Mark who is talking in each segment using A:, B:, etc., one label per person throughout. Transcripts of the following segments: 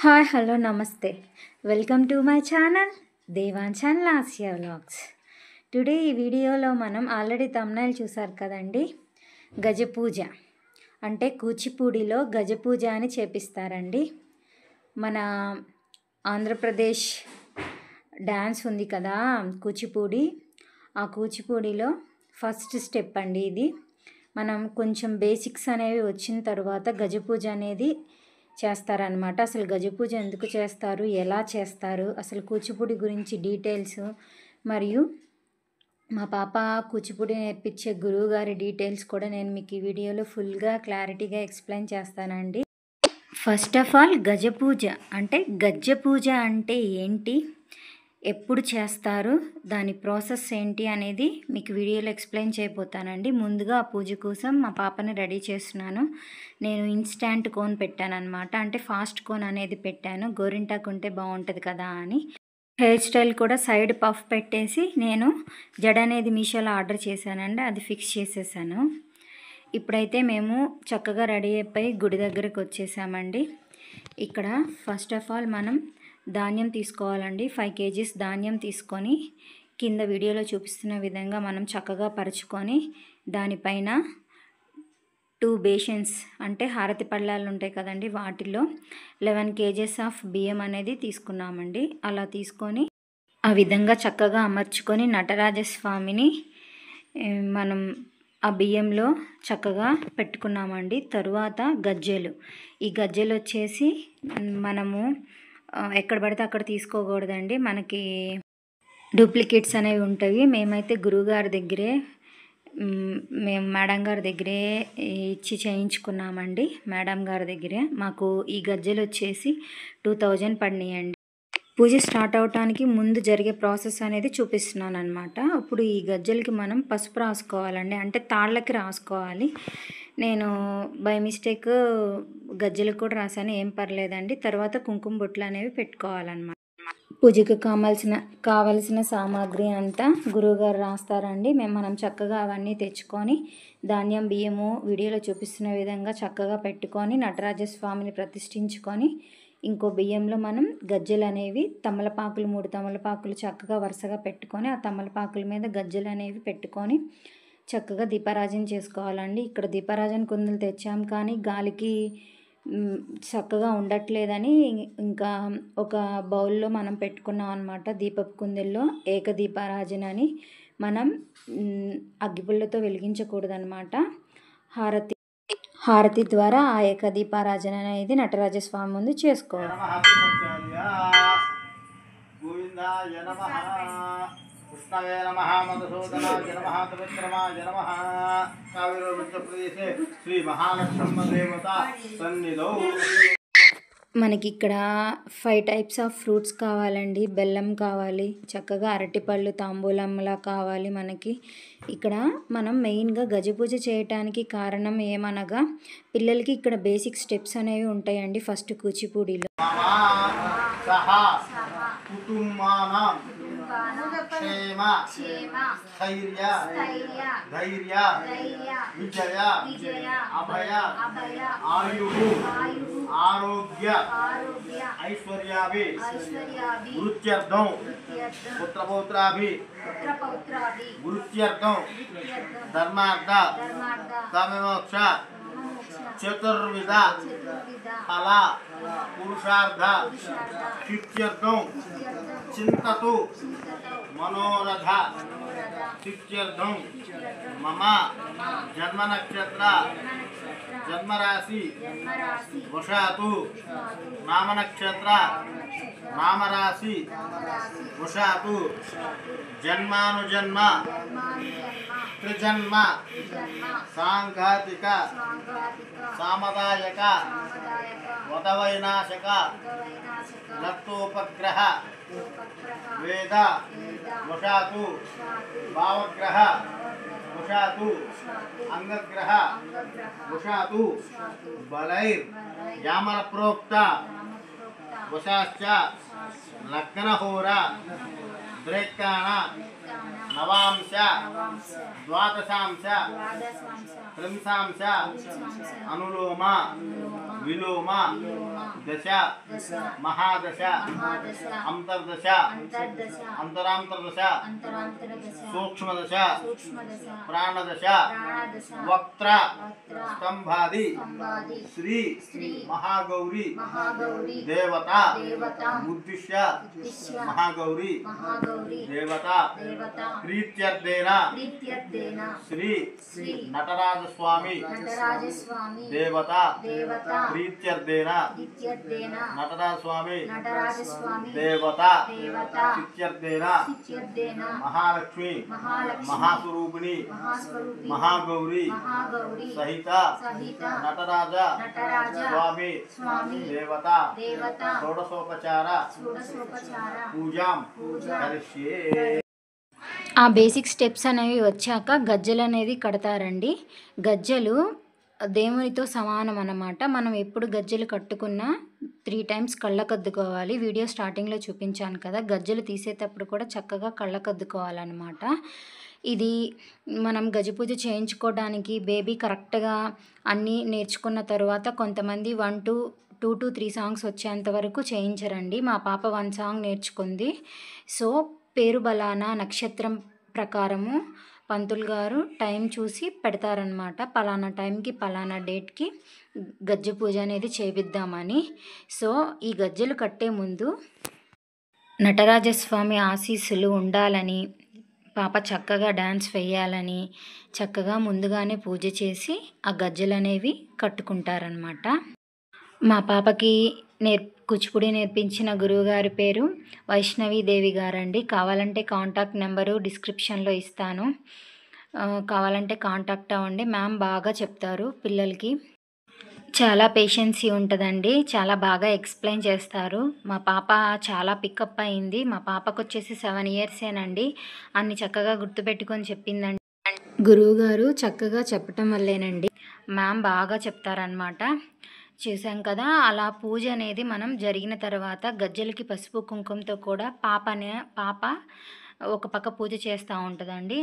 A: Hi hello నమస్తే welcome to my channel Devanchan Lasya vlogs. Today ఈ వీడియోలో మనం ఆల్రెడీ థంబ్నెయిల్ చూసారు కదండి. గజపూజ అంటే కూచిపూడిలో గజపూజ అని చేపిస్తారండి. మన ఆంధ్రప్రదేశ్ డ్యాన్స్ ఉంది కదా కూచిపూడి, ఆ కూచిపూడిలో ఫస్ట్ స్టెప్ అండి ఇది. మనం కొంచెం బేసిక్స్ అనేవి వచ్చిన తర్వాత గజపూజ అనేది చేస్తారనమాట. అసలు గజపూజ ఎందుకు చేస్తారు, ఎలా చేస్తారు, అసలు కూచిపూడి గురించి డీటెయిల్స్, మరియు మా పాప కూచిపూడి నేర్పించే గురువు గారి డీటెయిల్స్ కూడా నేను మీకు ఈ వీడియోలో ఫుల్గా క్లారిటీగా ఎక్స్ప్లెయిన్ చేస్తానండి. ఫస్ట్ ఆఫ్ ఆల్ గజపూజ అంటే గజ్జపూజ అంటే ఏంటి, ఎప్పుడు చేస్తారు, దాని ప్రాసెస్ ఏంటి అనేది మీకు వీడియోలో ఎక్స్ప్లెయిన్ చేయబోతానండి. ముందుగా ఆ పూజ కోసం మా పాపని రెడీ చేస్తున్నాను. నేను ఇన్స్టాంట్ కోన్ పెట్టాను అనమాట, అంటే ఫాస్ట్ కోన్ అనేది పెట్టాను. గోరింటాకు ఉంటే బాగుంటుంది కదా అని. హెయిర్ స్టైల్ కూడా సైడ్ పఫ్ పెట్టేసి నేను జడ అనేది మీషోలో ఆర్డర్ చేశానండి, అది ఫిక్స్ చేసేసాను. ఇప్పుడైతే మేము చక్కగా రెడీ అయిపోయి గుడి దగ్గరకు వచ్చేసామండి. ఇక్కడ ఫస్ట్ ఆఫ్ ఆల్ మనం ధాన్యం తీసుకోవాలండి. 5 kgs ధాన్యం తీసుకొని కింద వీడియోలో చూపిస్తున్న విధంగా మనం చక్కగా పరుచుకొని దానిపైన 2 బేషన్స్ అంటే హారతి పళ్ళాలు ఉంటాయి కదండి, వాటిలో 11 kgs ఆఫ్ బియ్యం అనేది తీసుకున్నామండి. అలా తీసుకొని ఆ విధంగా చక్కగా అమర్చుకొని నటరాజస్వామిని మనం ఆ బియ్యంలో చక్కగా పెట్టుకున్నామండి. తరువాత గజ్జెలు, ఈ గజ్జెలు వచ్చేసి మనము ఎక్కడ పడితే అక్కడ తీసుకోకూడదండి, మనకి డూప్లికేట్స్ అనేవి ఉంటాయి. మేమైతే గురువుగారి దగ్గరే మేము మేడం గారి దగ్గరే ఇచ్చి చేయించుకున్నామండి. మేడం గారి దగ్గరే మాకు ఈ గజ్జెలు వచ్చేసి 2000 పడినాయండి. పూజ స్టార్ట్ అవటానికి ముందు జరిగే ప్రాసెస్ అనేది చూపిస్తున్నాను అనమాట. ఇప్పుడు ఈ గజ్జెలకి మనం పసుపు రాసుకోవాలండి, అంటే తాళ్ళకి రాసుకోవాలి. నేను బై మిస్టేక్ గజ్జెలకు కూడా రాసాను, ఏం పర్లేదండి. తర్వాత కుంకుమ బొట్లు అనేవి పెట్టుకోవాలన్నమాట. పూజకు కావలసిన సామాగ్రి అంతా గురువుగారు రాస్తారండి. మనం చక్కగా అవన్నీ తెచ్చుకొని ధాన్యం బియ్యము వీడియోలో చూపిస్తున్న విధంగా చక్కగా పెట్టుకొని నటరాజస్వామిని ప్రతిష్ఠించుకొని ఇంకో బియ్యంలో మనం గజ్జెలు అనేవి తమలపాకులు 3 తమలపాకులు చక్కగా వరుసగా పెట్టుకొని ఆ తమలపాకుల మీద గజ్జెలు అనేవి పెట్టుకొని చక్కగా దీపారాజన చేసుకోవాలండి. ఇక్కడ దీపారాజన కుందులు తెచ్చాం కానీ గాలికి చక్కగా ఉండట్లేదని ఇంకా ఒక బౌల్లో మనం పెట్టుకున్నాం అనమాట. దీపపు కుందుల్లో ఏకదీపారాజన అని మనం అగ్గిపుల్లతో వెలిగించకూడదనమాట. హారతి ద్వారా ఆ ఏకదీపారాజన అనేది నటరాజస్వామి ముందు చేసుకోవాలి.
B: కృష్ణవే నమః మధుసూదనాయ నమః త్రివిక్రమాయ నమః. కావేరీ ఉత్తరప్రదేశే శ్రీ మహాలక్ష్మీ దేవత సన్నిధౌ.
A: మనకి ఇక్కడ 5 టైప్స్ ఆఫ్ ఫ్రూట్స్ కావాలండి. బెల్లం కావాలి, చక్కగా అరటిపళ్ళు తాంబూలంలా కావాలి మనకి. ఇక్కడ మనం మెయిన్గా గజపూజ చేయటానికి కారణం ఏమనగా పిల్లలకి ఇక్కడ బేసిక్ స్టెప్స్ అనేవి ఉంటాయండి. ఫస్ట్ కూచిపూడిలో
B: క్షేమ స్థైర్య ధైర్య విజయ అభయ ఆయు ఆరోగ్య ఐశ్వర్యాభి వృత్యర్థం పుత్రపౌత్రాభి వృత్యర్థం ధర్మార్థ కామమోక్ష చతుర్విధ ఫల పురుషార్థ సిద్ధ్యర్థం చింతతు మనోరథ సిద్ధ్యర్థం మమ జన్మ నక్షత్ర జన్మరాశి వశాతు నామ నక్షత్ర నామరాశి వశాతు జన్మానుజన్మ త్రిజన్మ సాంఘాతిక సామదాయక వదవైనాశక లక్తోపగ్రహ వేద వశాతు భావగ్రహ వశాతు అంగగ్రహ వశాతు బలైర్ యామల ప్రోక్త వశాశ్చ లగ్నహోర ద్రైక్కాణ నవాంశ ద్వాదశాంశ త్రింశాంశ అనులోమ విలోమ దశ మహాదశ అంతర్దశ అంతరాంతర్దశ సూక్ష్మదశ ప్రాణదశ వక్త్ర స్తంభాది శ్రీ మహాగౌరీ దేవత ఉద్దిశ్య మహాగౌరీ దేవత ప్రీత్యర్థేన శ్రీ నటరాజస్వామి దేవత ప్రీత్యర్థేన నటరాజస్వామి దేవత చిత్యర్థేన మహాలక్ష్మి మహాస్వరూపిణి మహాగౌరీ సహిత నటరాజ స్వామి దేవత షోడశోపచార పూజాం కరిష్యే.
A: ఆ బేసిక్ స్టెప్స్ అనేవి వచ్చాక గజ్జలు అనేది కడతారండి. గజ్జలు దేవునితో సమానం అన్నమాట. మనం ఎప్పుడు గజ్జలు కట్టుకున్నా 3 times కళ్ళకద్దుకోవాలి. వీడియో స్టార్టింగ్లో చూపించాను కదా, గజ్జలు తీసేటప్పుడు కూడా చక్కగా కళ్ళకద్దుకోవాలన్నమాట. ఇది మనం గజపూజ చేయించుకోవడానికి బేబీ కరెక్ట్గా అన్నీ నేర్చుకున్న తర్వాత కొంతమంది 2 to 3 సాంగ్స్ వచ్చేంత వరకు చేయించరండి. మా పాప 1 సాంగ్ నేర్చుకుంది. సో పేరు బలానా నక్షత్రం ప్రకారము పంతులు గారు టైం చూసి పెడతారనమాట. పలానా టైంకి పలానా డేట్కి గజ్జ పూజ అనేది చేపిద్దామని. సో ఈ గజ్జలు కట్టే ముందు నటరాజస్వామి ఆశీస్సులు ఉండాలని, పాప చక్కగా డ్యాన్స్ వేయాలని చక్కగా ముందుగానే పూజ చేసి ఆ గజ్జలు అనేవి కట్టుకుంటారనమాట. మా పాపకి కూచిపూడి నేర్పించిన గురువుగారి పేరు వైష్ణవీదేవి గారండి. కావాలంటే కాంటాక్ట్ నెంబరు డిస్క్రిప్షన్లో ఇస్తాను, కావాలంటే కాంటాక్ట్ అవ్వండి. మ్యామ్ బాగా చెప్తారు పిల్లలకి, చాలా పేషెన్సీ ఉంటుందండి, చాలా బాగా ఎక్స్ప్లెయిన్ చేస్తారు. మా పాప చాలా పికప్ అయింది. మా పాపకు వచ్చేసి 7 yearsేనండి. అన్ని చక్కగా గుర్తుపెట్టుకొని చెప్పిందండి. గురువుగారు చక్కగా చెప్పటం వల్లేనండి. మ్యామ్ బాగా చెప్తారనమాట. చూసాం కదా, అలా పూజ అనేది మనం జరిగిన తర్వాత గజ్జలకి పసుపు కుంకుమతో కూడా పాప ఒక పక్క పూజ చేస్తూ ఉంటుందండి.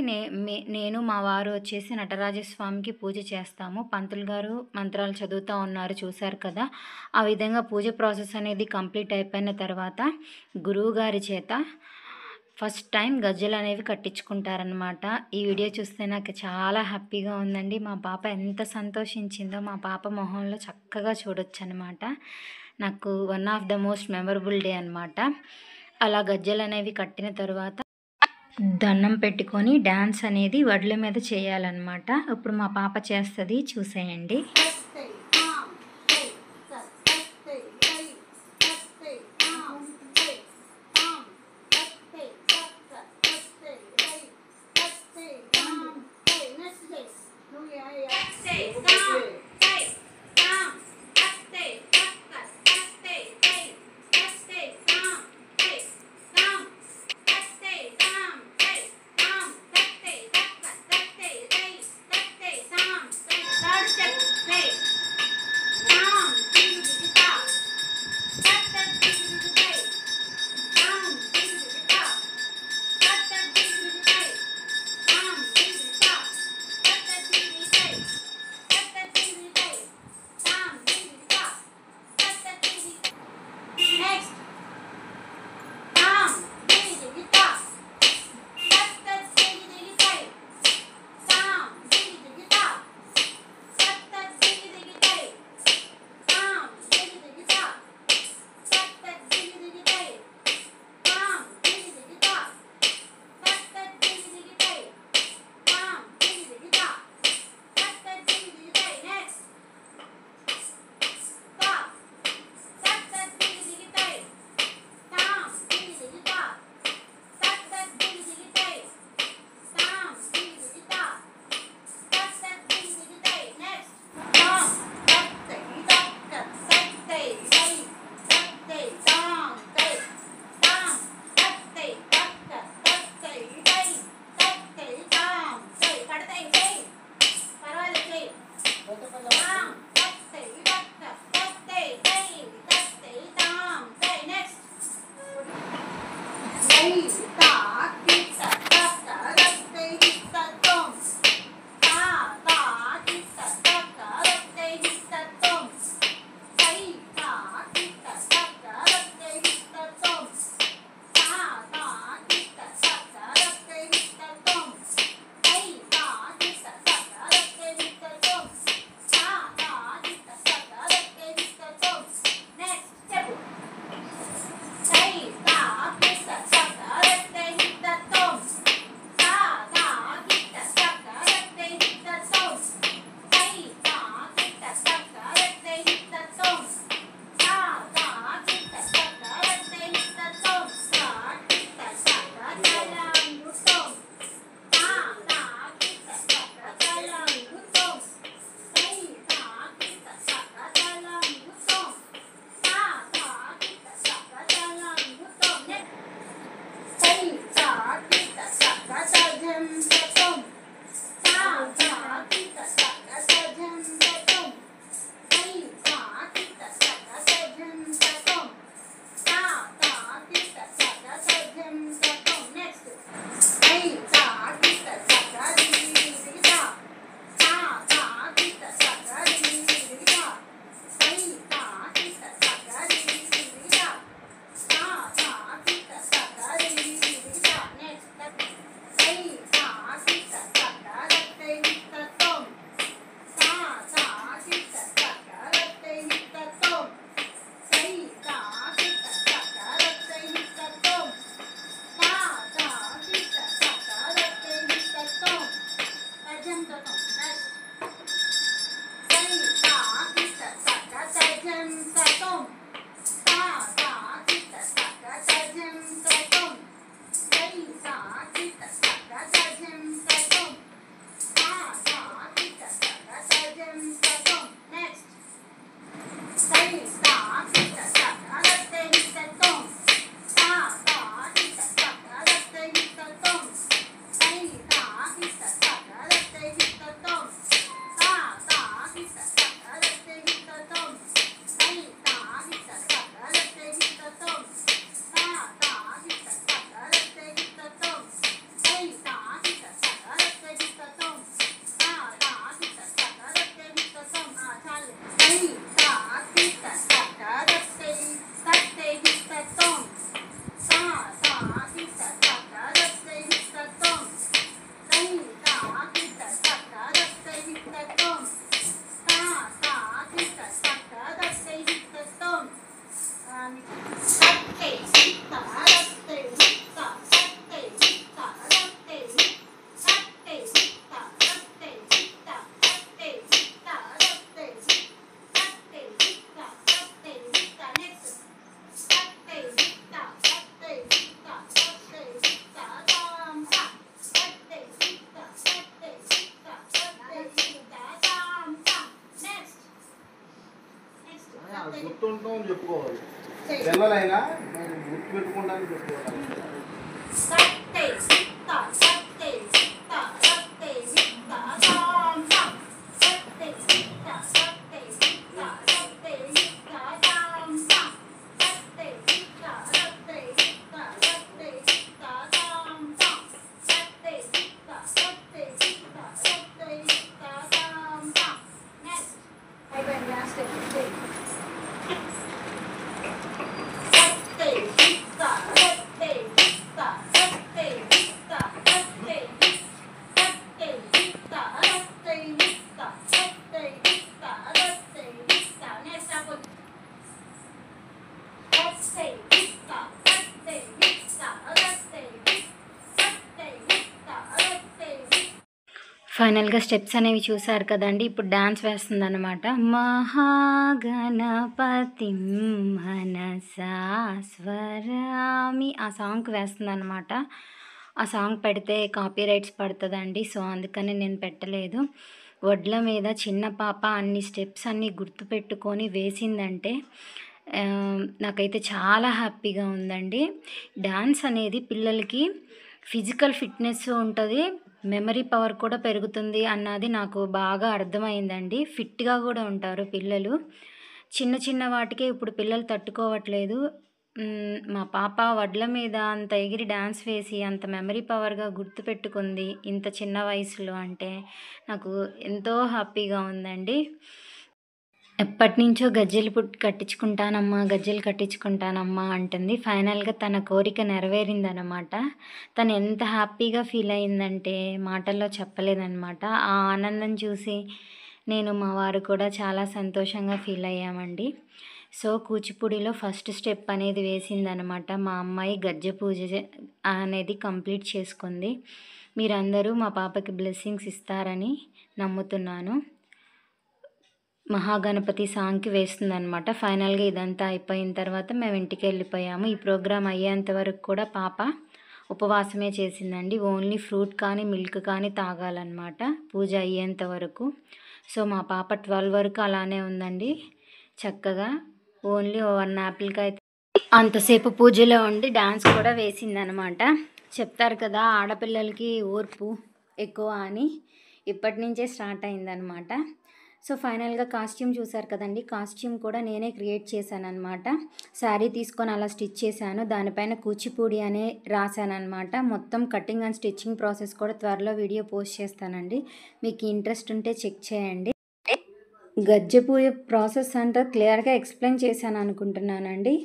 A: నేను మా వారు వచ్చేసి నటరాజస్వామికి పూజ చేస్తాము. పంతులు గారు మంత్రాలు చదువుతూ ఉన్నారు, చూశారు కదా. ఆ విధంగా పూజ ప్రాసెస్ అనేది కంప్లీట్ అయిపోయిన తర్వాత గురువుగారి చేత ఫస్ట్ టైం గజ్జలు అనేవి కట్టించుకుంటారనమాట. ఈ వీడియో చూస్తే నాకు చాలా హ్యాపీగా ఉందండి. మా పాప ఎంత సంతోషించిందో మా పాప మొహంలో చక్కగా చూడొచ్చు అనమాట. నాకు one of the most memorable day అనమాట. అలా గజ్జలు అనేవి కట్టిన తర్వాత దండం పెట్టుకొని డ్యాన్స్ అనేది వడ్ల మీద చేయాలన్నమాట. ఇప్పుడు మా పాప చేస్తుంది, చూసేయండి.
B: మనం చెప్పుకోవాలి. పిల్లలైనా మనం గుర్తుపెట్టుకోవడానికి చెప్పుకోవాలి.
A: ఫైనల్గా స్టెప్స్ అనేవి చూసారు కదండి. ఇప్పుడు డ్యాన్స్ వేస్తుందన్నమాట. మహాగణపతిం మనసా స్వరామి ఆ సాంగ్ వేస్తుందన్నమాట. ఆ సాంగ్ పెడితే కాపీ రైట్స్ పడుతుందండి. సో అందుకని నేను పెట్టలేదు. వడ్ల మీద చిన్న పాప అన్ని స్టెప్స్ అన్నీ గుర్తుపెట్టుకొని వేసిందంటే నాకైతే చాలా హ్యాపీగా ఉందండి. డ్యాన్స్ అనేది పిల్లలకి ఫిజికల్ ఫిట్నెస్ ఉంటుంది, మెమరీ పవర్ కూడా పెరుగుతుంది అన్నది నాకు బాగా అర్థమైందండి. ఫిట్గా కూడా ఉంటారు పిల్లలు. చిన్న చిన్న వాటికే ఇప్పుడు పిల్లలు తట్టుకోవట్లేదు. మా పాప వడ్ల మీద అంత ఎగిరి డ్యాన్స్ వేసి అంత మెమరీ పవర్గా గుర్తుపెట్టుకుంది ఇంత చిన్న వయసులో అంటే నాకు ఎంతో హ్యాపీగా ఉందండి. ఎప్పటినుంచో గజ్జెలు గజ్జెలు కట్టించుకుంటానమ్మా అంటుంది. ఫైనల్గా తన కోరిక నెరవేరిందనమాట. తను ఎంత హ్యాపీగా ఫీల్ అయిందంటే మాటల్లో చెప్పలేదన్నమాట. ఆ ఆనందం చూసి నేను మా వారు కూడా చాలా సంతోషంగా ఫీల్ అయ్యామండి. సో కూచిపూడిలో ఫస్ట్ స్టెప్ అనేది వేసిందనమాట. మా అమ్మాయి గజ్జె పూజ అనేది కంప్లీట్ చేసుకుంది. మీరందరూ మా పాపకి బ్లెస్సింగ్స్ ఇస్తారని నమ్ముతున్నాను. మహాగణపతి సాంగ్కి వేస్తుందనమాట. ఫైనల్గా ఇదంతా అయిపోయిన తర్వాత మేము ఇంటికి వెళ్ళిపోయాము. ఈ ప్రోగ్రాం అయ్యేంత వరకు కూడా పాప ఉపవాసమే చేసిందండి. ఓన్లీ ఫ్రూట్ కానీ మిల్క్ కానీ తాగాలన్నమాట పూజ అయ్యేంత వరకు. సో మా పాప 12 వరకు అలానే ఉందండి. చక్కగా ఓన్లీ 1 యాపిల్కి అయితే అంతసేపు పూజలో ఉండి డ్యాన్స్ కూడా వేసిందనమాట. చెప్తారు కదా ఆడపిల్లలకి ఓర్పు ఎక్కువ అని, ఇప్పటి నుంచే స్టార్ట్ అయిందనమాట. సో ఫైనల్గా కాస్ట్యూమ్ చూసారు కదండి. కాస్ట్యూమ్ కూడా నేనే క్రియేట్ చేశాను అనమాట. శారీ తీసుకొని అలా స్టిచ్ చేశాను. దానిపైన కూచిపూడి అనే రాశానమాట. మొత్తం కటింగ్ అండ్ స్టిచ్చింగ్ ప్రాసెస్ కూడా త్వరలో వీడియో పోస్ట్ చేస్తానండి. మీకు ఇంట్రెస్ట్ ఉంటే చెక్ చేయండి. గజ్జె పూజ ప్రాసెస్ అంటే క్లియర్గా ఎక్స్ప్లెయిన్ చేశాను అనుకుంటున్నానండి.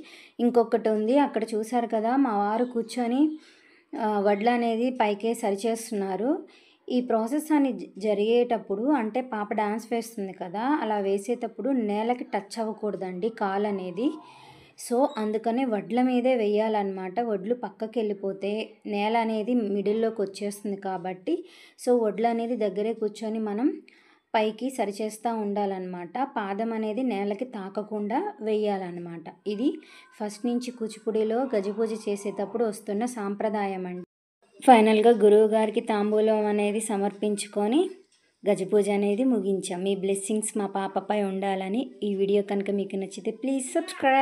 A: ఇంకొకటి ఉంది, అక్కడ చూసారు కదా మా వారు కూర్చొని వడ్లు అనేది పైకే సరిచేస్తున్నారు. ఈ ప్రాసెస్ అని జరిగేటప్పుడు అంటే పాప డాన్స్ వేస్తుంది కదా, అలా వేసేటప్పుడు నేలకి టచ్ అవ్వకూడదండి కాలు అనేది. సో అందుకనే వడ్ల మీదే వేయాలన్నమాట. వడ్లు పక్కకి వెళ్ళిపోతే నేల అనేది మిడిల్లోకి వచ్చేస్తుంది కాబట్టి సో వడ్లు అనేది దగ్గరే కూర్చొని మనం పైకి సరిచేస్తూ ఉండాలన్నమాట. పాదం అనేది నేలకి తాకకుండా వేయాలన్నమాట. ఇది ఫస్ట్ నుంచి కూచిపూడిలో గజపూజ చేసేటప్పుడు వస్తున్న సాంప్రదాయం అండి. ఫైనల్గా గురువు గారికి తాంబూలం అనేది సమర్పించుకొని గజపూజ అనేది ముగించాం. మీ బ్లెస్సింగ్స్ మా పాపపై ఉండాలని. ఈ వీడియో కనుక మీకు నచ్చితే ప్లీజ్ సబ్స్క్రైబ్.